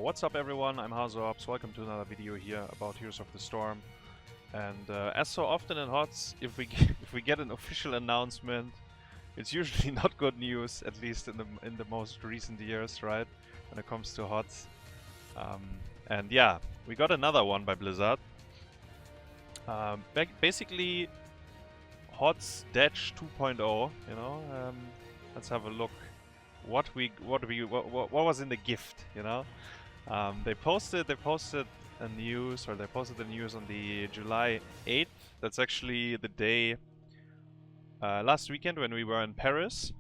What's up everyone, I'm Hazops, welcome to another video here about Heroes of the Storm. And as so often in HOTS, if we get an official announcement, it's usually not good news, at least in the most recent years, right? When it comes to HOTS. And yeah, we got another one by Blizzard. Basically HOTS Dash 2.0, you know. Let's have a look. What was in the gift, you know? They posted the news on the July 8th. That's actually the day last weekend when we were in Paris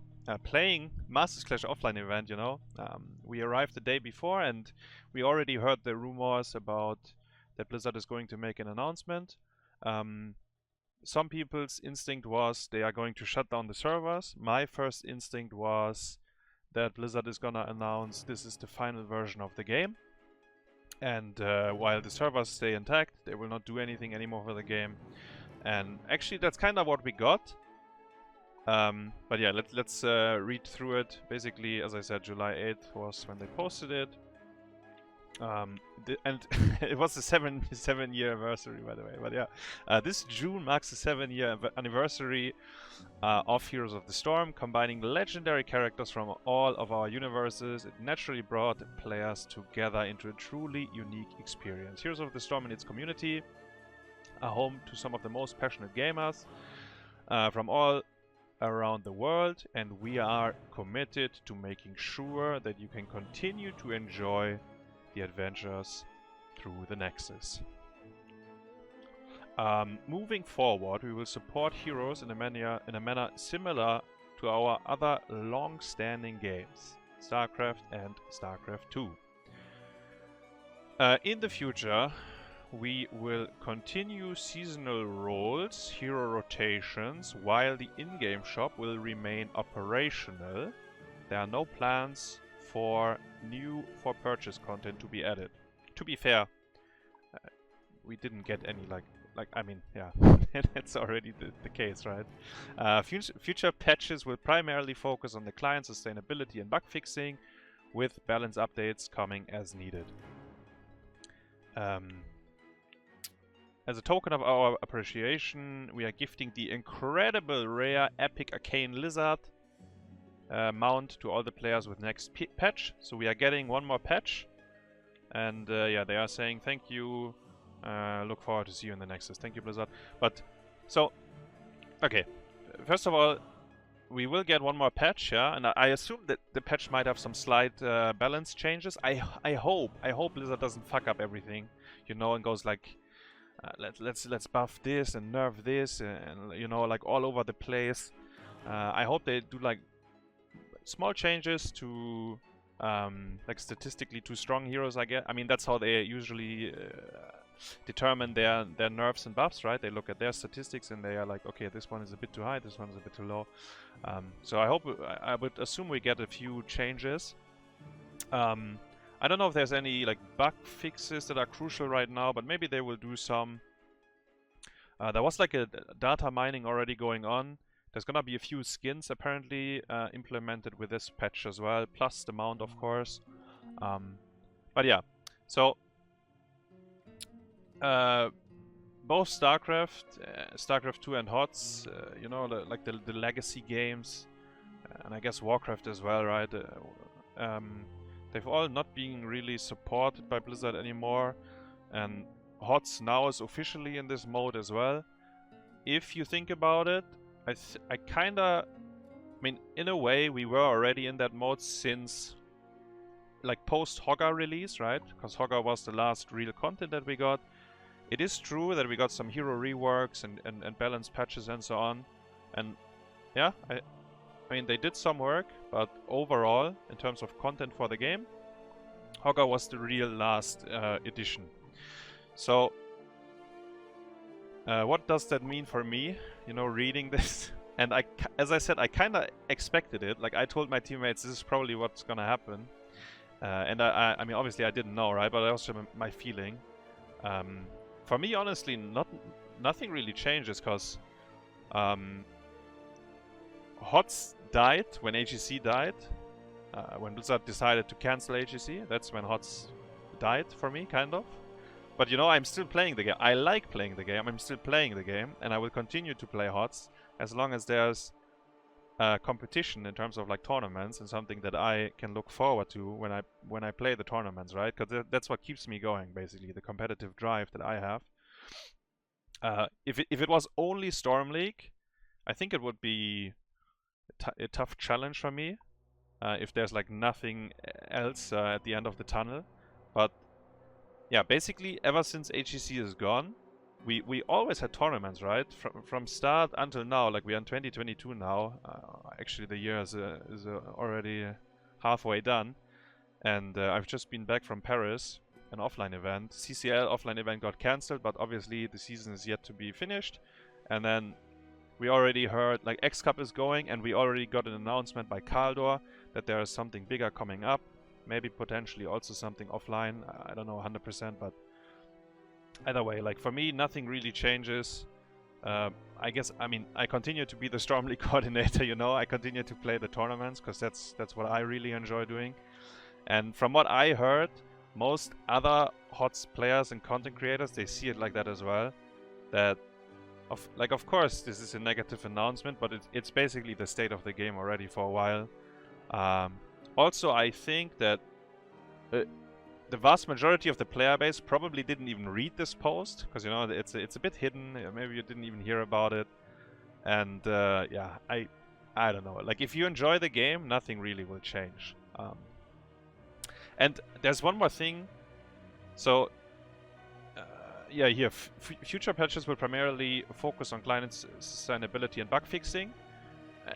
playing Masters Clash offline event, you know. We arrived the day before and we already heard the rumors about that Blizzard is going to make an announcement. Some people's instinct was they are going to shut down the servers. My first instinct was that Blizzard is gonna announce this is the final version of the game, and while the servers stay intact, they will not do anything anymore for the game. And actually that's kind of what we got. But yeah, let's read through it. Basically, as I said, July 8th was when they posted it. And it was the 7-year anniversary, by the way. But yeah, this June marks the 7-year anniversary of Heroes of the Storm, combining legendary characters from all of our universes. It naturally brought players together into a truly unique experience. Heroes of the Storm and its community are home to some of the most passionate gamers from all around the world, and we are committed to making sure that you can continue to enjoy the adventures through the Nexus. Moving forward, we will support Heroes in a manner similar to our other long-standing games, StarCraft and StarCraft 2. In the future, we will continue seasonal roles, hero rotations, while the in-game shop will remain operational. There are no plans for new for-purchase content to be added. To be fair, we didn't get any I mean, yeah, that's already the case, right? Future patches will primarily focus on the client sustainability and bug fixing, with balance updates coming as needed. As a token of our appreciation, we are gifting the incredible rare epic arcane lizard mount to all the players with next patch. So we are getting one more patch, and yeah, they are saying thank you. Look forward to see you in the Nexus. Thank you, Blizzard. But so, okay. First of all, we will get one more patch, yeah, and I assume that the patch might have some slight balance changes. I hope Blizzard doesn't fuck up everything, you know, and goes like, let's buff this and nerf this, and you know, like all over the place. I hope they do like small changes to like statistically too strong heroes, I guess. I mean, that's how they usually determine their nerfs and buffs, right? They look at their statistics and they are like, okay, this one is a bit too high, this one is a bit too low. So I would assume we get a few changes. I don't know if there's any like bug fixes that are crucial right now, but maybe they will do some. There was like a data mining already going on. There's gonna be a few skins apparently implemented with this patch as well, plus the mount, of course. But yeah, so both StarCraft 2 and HOTS, you know, like the legacy games, and I guess Warcraft as well, right? They've all not been really supported by Blizzard anymore, and HOTS now is officially in this mode as well. If you think about it, I mean, in a way, we were already in that mode since like post-Hoggar release, right? Because Hoggar was the last real content that we got. It is true that we got some hero reworks and balance patches and so on. And yeah, I mean, they did some work, but overall, in terms of content for the game, Hoggar was the real last edition. So, what does that mean for me, you know, reading this? And as I said, I kind of expected it. Like, I told my teammates this is probably what's gonna happen. And I mean, obviously I didn't know, right? But that was my feeling. For me, honestly, nothing really changes, because HOTS died when HEC died. When Blizzard decided to cancel HEC, that's when HOTS died for me, kind of. But you know, I'm still playing the game. I like playing the game. I'm still playing the game, and I will continue to play HOTS as long as there's competition in terms of like tournaments and something that I can look forward to when I play the tournaments, right? Because that's what keeps me going, basically, the competitive drive that I have. If it was only Storm League, I think it would be a tough challenge for me. If there's like nothing else at the end of the tunnel. But yeah, basically ever since HEC is gone, we always had tournaments, right? From start until now. Like we're in 2022 now. Actually, the year is already halfway done, and I've just been back from Paris, an offline event. CCL offline event got cancelled, but obviously the season is yet to be finished. And then we already heard like X Cup is going, and we already got an announcement by Kaldor that there is something bigger coming up. Maybe potentially also something offline. I don't know 100%, but either way, like for me, nothing really changes. I guess, I mean, I continue to be the Storm League coordinator, you know. I continue to play the tournaments because that's what I really enjoy doing. And from what I heard, most other HOTS players and content creators, they see it like that as well. That, of course, this is a negative announcement, but it's basically the state of the game already for a while. Also, I think that the vast majority of the player base probably didn't even read this post, because you know it's a bit hidden. Maybe you didn't even hear about it, and yeah, I don't know. Like if you enjoy the game, nothing really will change. And there's one more thing. So yeah, here future patches will primarily focus on client sustainability and bug fixing.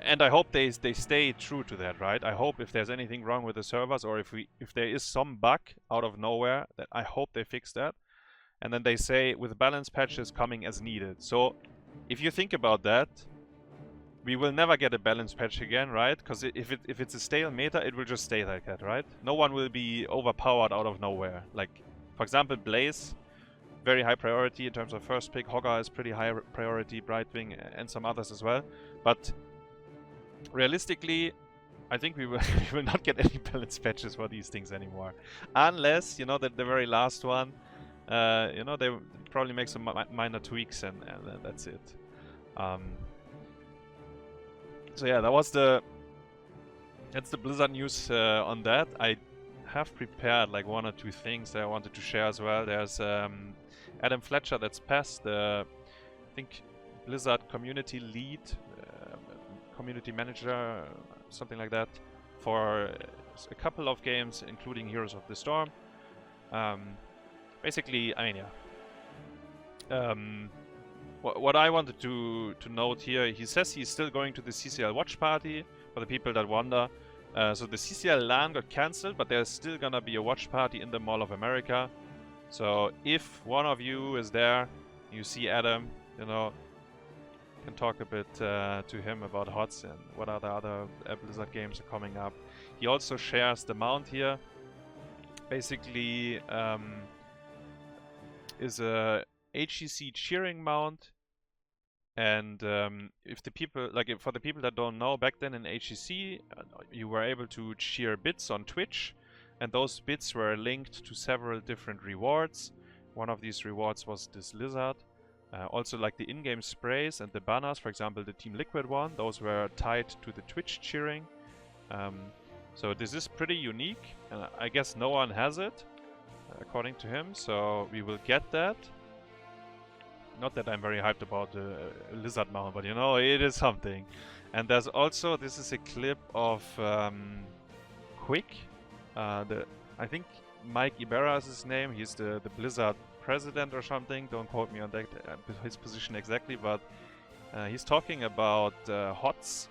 And I hope they stay true to that, right? I hope if there's anything wrong with the servers, or if there is some bug out of nowhere, that I hope they fix that. And then they say with balance patches coming as needed. So if you think about that, we will never get a balance patch again, right? Because if it's a stale meta, it will just stay like that, right? No one will be overpowered out of nowhere. Like, for example, Blaze, very high priority in terms of first pick. Hogger is pretty high priority, Brightwing, and some others as well. But realistically, I think we will not get any balance patches for these things anymore, unless you know that the very last one, you know, they probably make some minor tweaks and that's it. So yeah, that's the Blizzard news on that. I have prepared like 1 or 2 things that I wanted to share as well. There's Adam Fletcher, that's past I think Blizzard community lead. Community manager, something like that, for a couple of games, including Heroes of the Storm. Basically, I mean, yeah. What I wanted to note here, he says he's still going to the CCL watch party, for the people that wonder. So the CCL LAN got cancelled, but there's still gonna be a watch party in the Mall of America. So if one of you is there, you see Adam, you know, can talk a bit to him about HOTS and what other Blizzard games are coming up. He also shares the mount here. Basically, is a HEC cheering mount, and if the people, like for the people that don't know, back then in HEC, you were able to cheer bits on Twitch, and those bits were linked to several different rewards. One of these rewards was this lizard. Also, like the in-game sprays and the banners, for example, the Team Liquid one, those were tied to the Twitch cheering. So this is pretty unique, and I guess no one has it, according to him, so we will get that. Not that I'm very hyped about the lizard mount, but you know, it is something. And there's also, this is a clip of Quick. I think Mike Ybarra is his name, he's the Blizzard president or something, don't quote me on that, his position exactly, but he's talking about HOTS.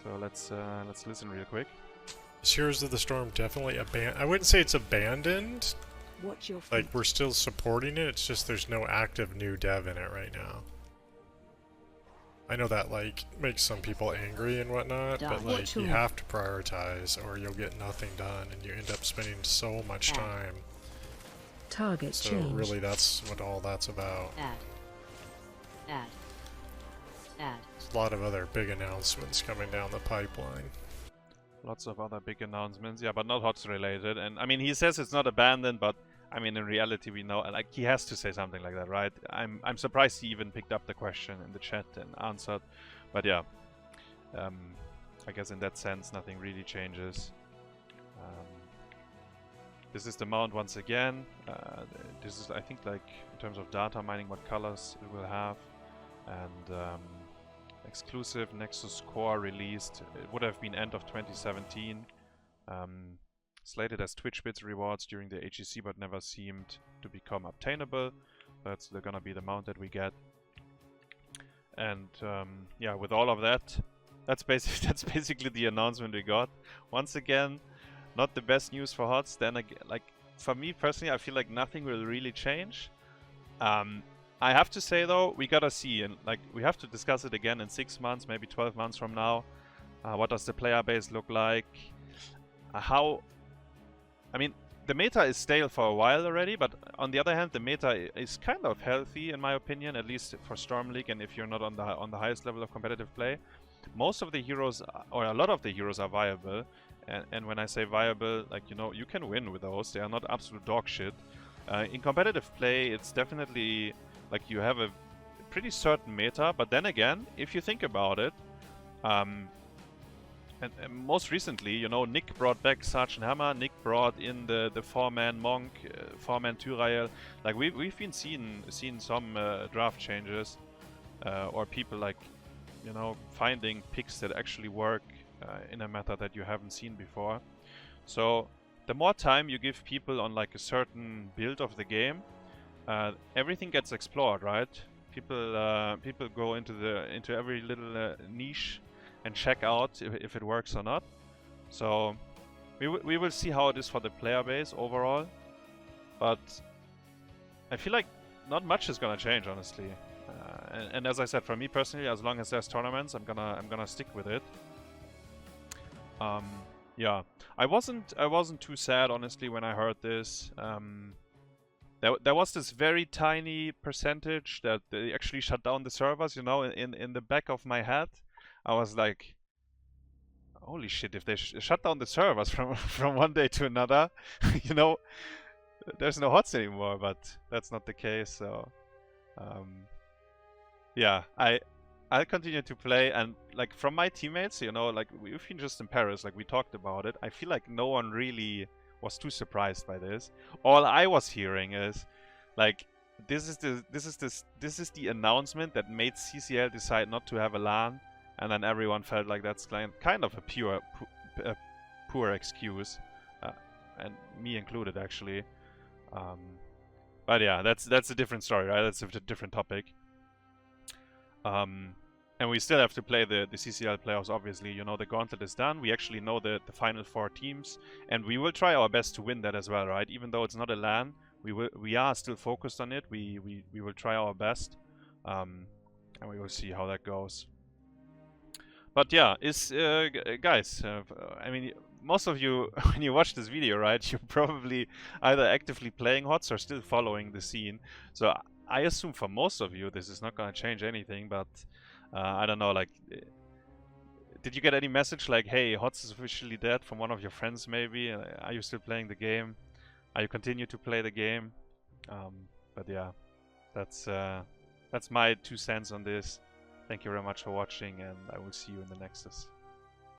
So let's listen real quick. Is Heroes of the Storm definitely abandoned? I wouldn't say it's abandoned. Watch your like we're still supporting it. It's just there's no active new dev in it right now. I know that like makes some people angry and whatnot, but like you have to prioritize or you'll get nothing done, and you end up spending so much time. Target so change. Really, that's what all that's about. Add. There's a lot of other big announcements coming down the pipeline. Lots of other big announcements, yeah, but not HOTS related. And I mean, he says it's not abandoned, but I mean, in reality, we know, like, he has to say something like that, right? I'm surprised he even picked up the question in the chat and answered. But yeah, I guess in that sense, nothing really changes. This is the mount once again. This is, I think, like, in terms of data mining, what colors it will have. And exclusive Nexus Core released. It would have been end of 2017. Slated as Twitch bits rewards during the HEC, but never seemed to become obtainable. That's gonna be the mount that we get. And yeah, with all of that, that's basically the announcement we got. Once again, not the best news for HOTS. Then again, like, for me personally, I feel like nothing will really change. I have to say though, we gotta see, and like, we have to discuss it again in 6 months, maybe 12 months from now. What does the player base look like? I mean, the meta is stale for a while already, but on the other hand, the meta is kind of healthy in my opinion, at least for Storm League, and if you're not on the highest level of competitive play. Most of the heroes, or a lot of the heroes, are viable. And when I say viable, like, you know, you can win with those. They are not absolute dog shit. In competitive play, it's definitely like you have a pretty certain meta. But then again, if you think about it, and most recently, you know, Nick brought back Sergeant Hammer. Nick brought in the 4-man Monk, 4-man Tyrael. Like we've been seeing some draft changes, or people, like, you know, finding picks that actually work in a meta that you haven't seen before. So the more time you give people on like a certain build of the game, everything gets explored, right? People go into every little niche and check out if it works or not. So we will see how it is for the player base overall, but I feel like not much is gonna change, honestly. And as I said, for me personally, as long as there's tournaments, I'm gonna stick with it. Yeah, I wasn't too sad, honestly, when I heard this. There was this very tiny percentage that they actually shut down the servers. You know, in the back of my head, I was like, holy shit! If they shut down the servers from one day to another, you know, there's no HOTS anymore. But that's not the case. So, yeah, I'll continue to play, and like from my teammates, you know, like we've been just in Paris, like we talked about it. I feel like no one really was too surprised by this. All I was hearing is, like, this is the announcement that made CCL decide not to have a LAN, and then everyone felt like that's kind of a poor excuse, and me included, actually. But yeah, that's a different story, right? That's a different topic. And we still have to play the CCL playoffs, obviously. You know, the gauntlet is done. We actually know the final 4 teams, and we will try our best to win that as well, right? Even though it's not a LAN, we are still focused on it. We will try our best, and we will see how that goes. But yeah, guys, I mean, most of you, when you watch this video, right, you're probably either actively playing HOTS or still following the scene. So I assume for most of you, this is not going to change anything, but I don't know, like, did you get any message like, hey, HOTS is officially dead from one of your friends, maybe? Are you still playing the game? Are you continue to play the game? But yeah, that's my 2 cents on this. Thank you very much for watching, and I will see you in the Nexus.